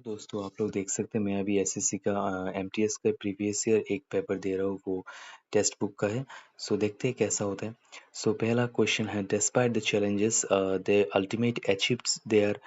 दोस्तों आप लोग देख सकते हैं मैं अभी एसएससी का एमटीएस का प्रीवियस ईयर एक पेपर दे रहा हूँ वो टेक्स्ट बुक का है। सो देखते हैं कैसा होता है। सो पहला क्वेश्चन है despite the challenges they ultimate achieves there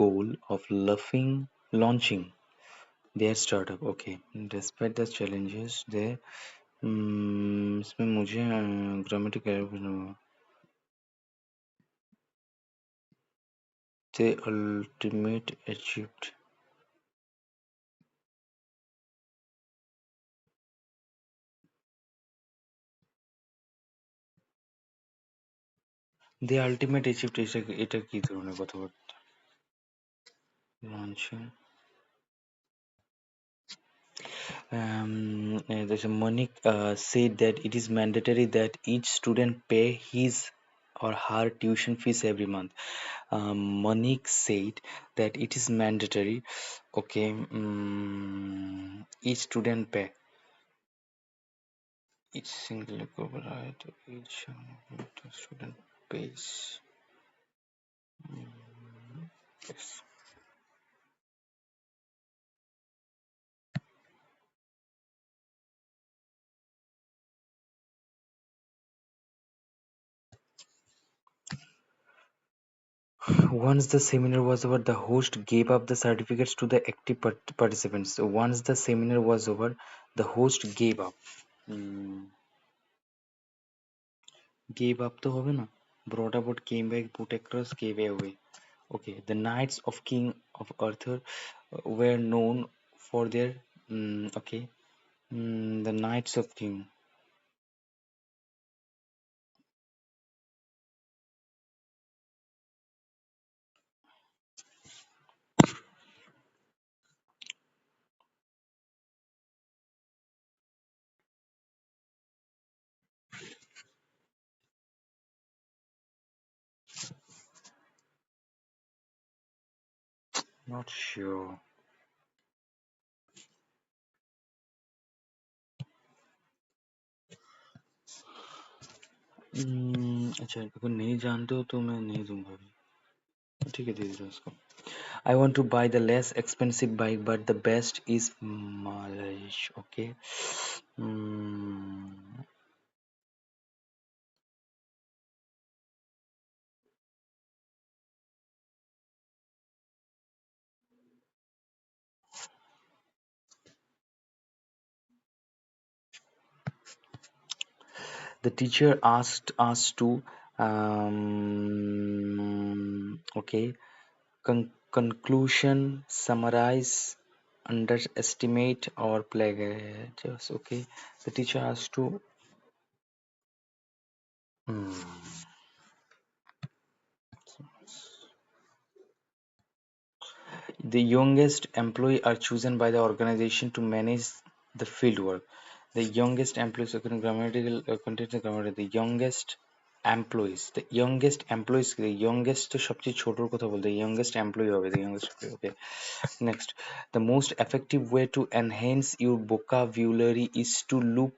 goal of laughing launching there startup. Okay, despite the challenges दे इसमें मुझे ग्रामेटिकल दे अल्टीमेट अचीव्ड দে আল্টিমেট অ্যাচিভড এটা কি ধরনের কথাবার্তা? Launching there's a Monique said that it is mandatory that each student pay his or her tuition fees every month. Monique said that it is mandatory. Okay, each student pay each single right each student pays. Yes. Once the seminar was over, the host gave up the certificates to the active participants. So once the seminar was over, the host gave up. Gave up to hobe na. Brought about, came back, put across, gave away. Okay, the knights of King of Arthur were known for their okay. The knights of King. Not sure. अच्छा अगर नहीं जानते हो तो मैं नहीं दूंगा अभी। ठीक है दे दीजिए उसको। I want to buy the less expensive bike, but the best is mileage. Okay. Mm, the teacher asked us to okay, conclusion, summarize, underestimate, or plagiarize. Okay, the teacher asked to. Hmm. The youngest employee are chosen by the organization to manage the field work. The youngest employees, grammatical content grammar. The youngest employees, the youngest তো সবচেয়ে ছোটর কথা বলতে youngest employee হবে, the youngest employee. Okay. Next, the most effective way to enhance your vocabulary is to look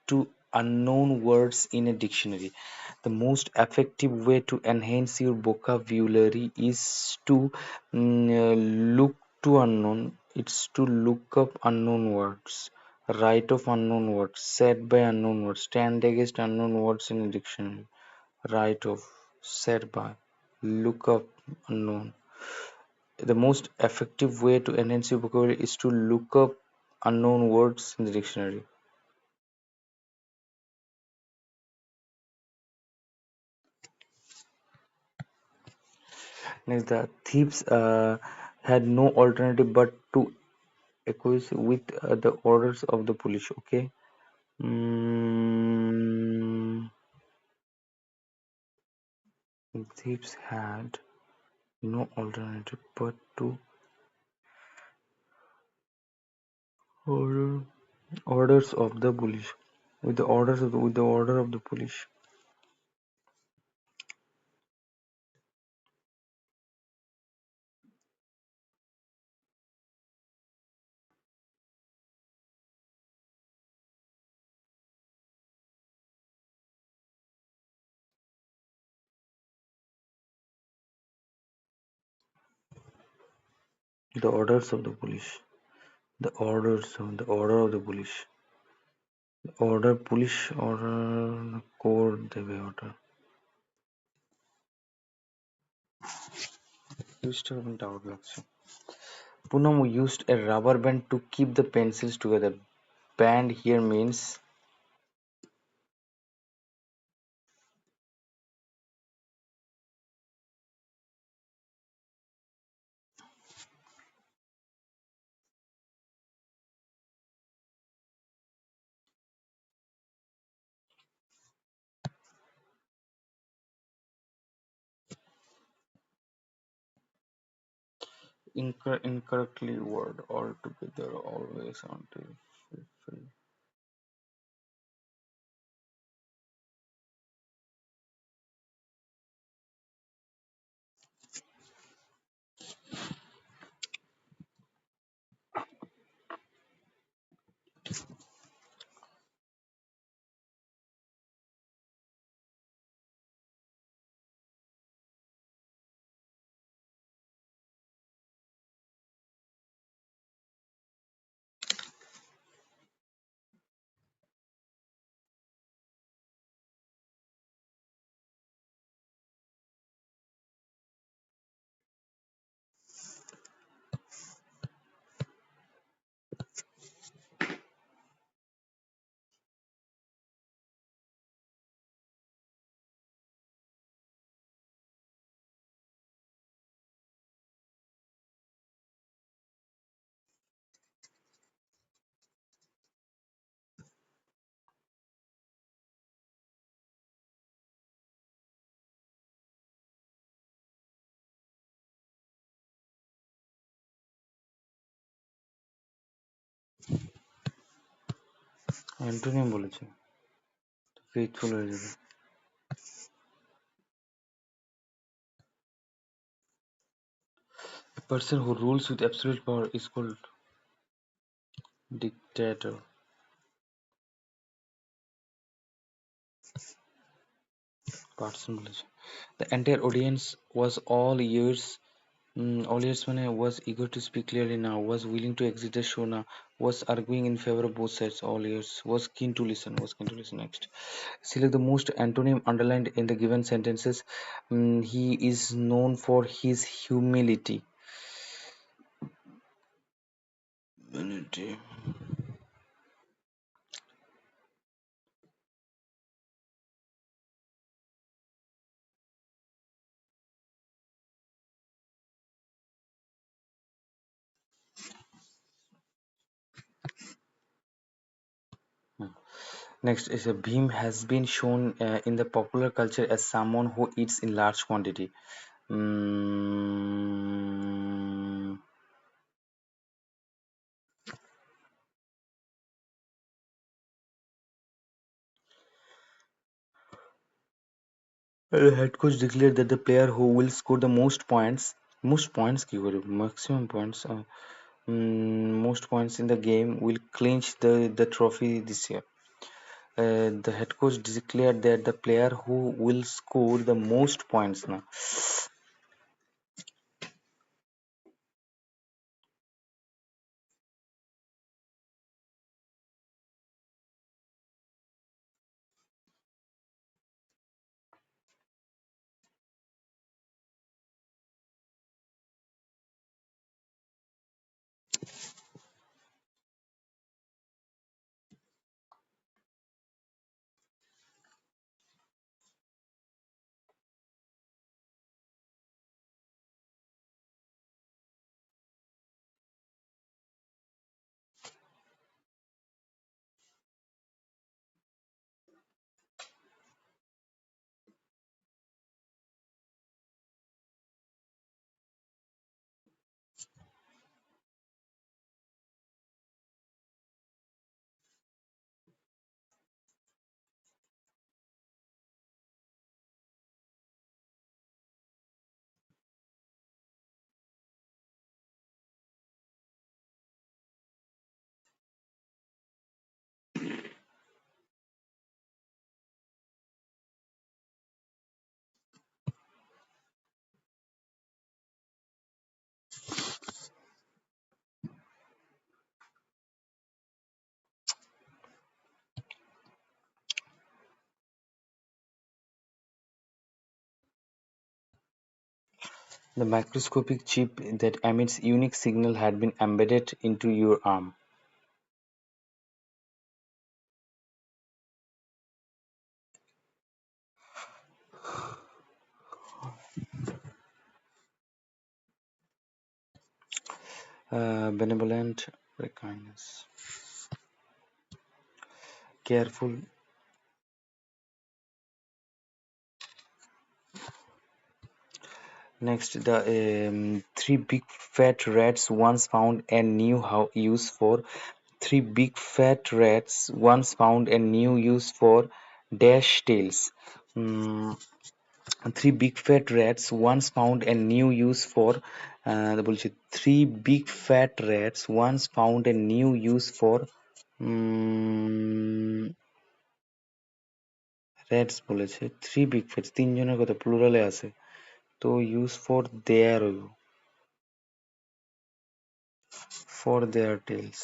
to unknown words in a dictionary. The most effective way to enhance your vocabulary is to look to unknown. It's to look up unknown words, write of unknown words, said by unknown words, stand against unknown words in a dictionary, write of, said by, look up unknown. The most effective way to enhance your vocabulary is to look up unknown words in the dictionary. Next, the thieves had no alternative but to acquiesce with the orders of the police. Okay. Mm, thieves had no alternative but to order, orders of the police. With the orders of with the order of the police. The orders of the police. The order of the police. Order police order code দেবে order. জিনিসটা আমার doubt লাগছে. Poonam used a rubber band to keep the pencils together. Band here means incorrectly word altogether always until fulfilled. Antonym বলেছে, faithful হয়ে যাবে. A person who rules with absolute power is called dictator. Person বলেছে. The entire audience was all ears মানে was eager to speak clearly now, was willing to exit the show now, was arguing in favor of both sides. All ears, was keen to listen, was keen to listen. Next, select the most antonym underlined in the given sentences. He is known for his humility. Humility. Next is a Bhim has been shown in the popular culture as someone who eats in large quantity. Mm, the head coach declared that the player who will score the most points, maximum points, most points in the game will clinch the trophy this year. The head coach declared that the player who will score the most points now. The microscopic chip that emits unique signal had been embedded into your arm. Benevolent kindness. Careful. Next, the three big fat rats once found and knew how use for. Three big fat rats once found a new use for dash tails. Mm, three big fat rats once found a new use for বলছি three big fat rats once found a new use for rats বলেছে three big fat তিনজনের কথা প্লুরালে আছে তো use for their tails.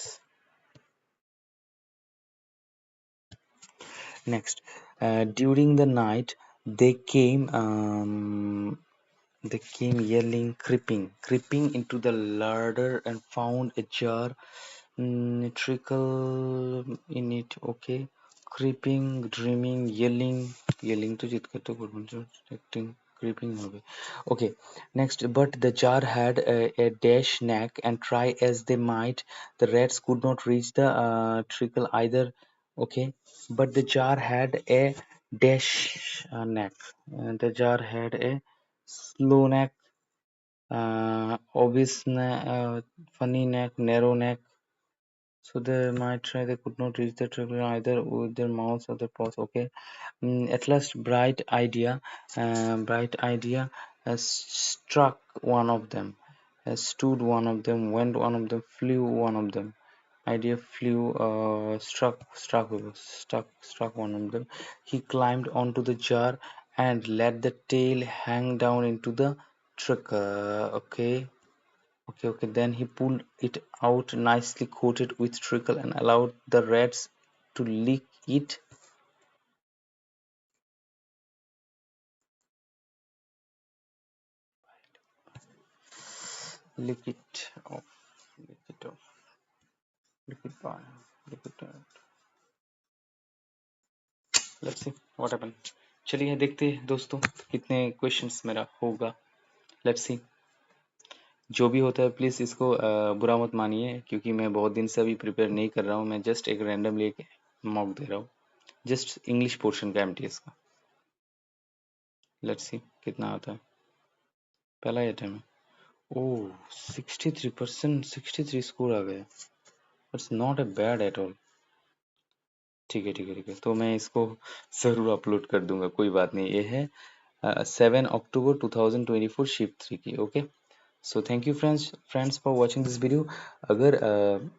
Next, during the night they came yelling, creeping into the larder and found a jar, trickle in it. Okay, creeping, dreaming, yelling to চিৎকার তো করবো না, acting, creeping হবে. Okay, next, but the jar had a dash neck, and try as they might, the rats could not reach the trickle either. Okay, but the jar had a dash neck, and the jar had a slow neck, obvious neck, funny neck, narrow neck. So they might try, they could not reach the trigger either with their mouths or their paws. Okay. At last, bright idea has struck one of them, has stood one of them, went one of them, flew one of them. Idea flew, struck one of them. He climbed onto the jar and let the tail hang down into the trickle. Okay. Then he pulled it out, nicely coated with treacle, and allowed the rats to lick it. Lick it off. Lick it off. Lick it by. Lick it out. Let's see what happened. चलिए देखते हैं दोस्तों कितने questions मेरा होगा. Let's see. जो भी होता है प्लीज़ इसको बुरा मत मानिए क्योंकि मैं बहुत दिन से अभी प्रिपेयर नहीं कर रहा हूँ. मैं जस्ट एक रैंडम लेके मॉक दे रहा हूँ. जस्ट इंग्लिश पोर्शन का एमटीएस का. लेट्स सी कितना आता है. पहला ही अटेम्प्ट है. ओह 63%, 63 स्कोर आ गया. It's not a bad at all. ठीक है तो मैं इसको ज़रूर अपलोड कर दूंगा. कोई बात नहीं. ये है 7 अक्टूबर 2024 शिफ्ट 3 की. Okay. So thank you friends for watching this video. अगर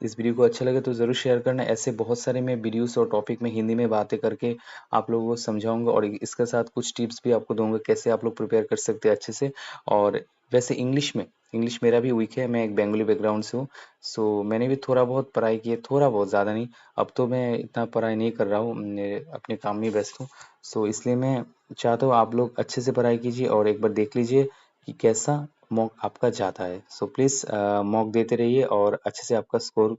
इस वीडियो को अच्छा लगे तो ज़रूर शेयर करना. ऐसे बहुत सारे मैं वीडियोस और टॉपिक में हिंदी में बातें करके आप लोगों को समझाऊंगा और इसके साथ कुछ टिप्स भी आपको दूंगा कैसे आप लोग प्रिपेयर कर सकते हैं अच्छे से. और वैसे इंग्लिश मेरा भी वीक है. मैं एक बंगाली बैकग्राउंड से हूँ. सो मैंने भी थोड़ा बहुत पढ़ाई की है. थोड़ा बहुत, ज़्यादा नहीं. अब तो मैं इतना पढ़ाई नहीं कर रहा हूँ. अपने काम में व्यस्त हूँ. सो इसलिए मैं चाहता हूँ आप लोग अच्छे से पढ़ाई कीजिए और एक बार देख लीजिए कि कैसा मॉक आपका जाता है. सो प्लीज़ मॉक देते रहिए और अच्छे से आपका स्कोर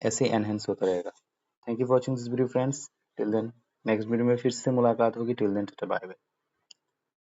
ऐसे एनहेंस होता रहेगा. Thank you for watching this video friends. Till then next video में फिर से मुलाकात होगी. Till then tata bye bye.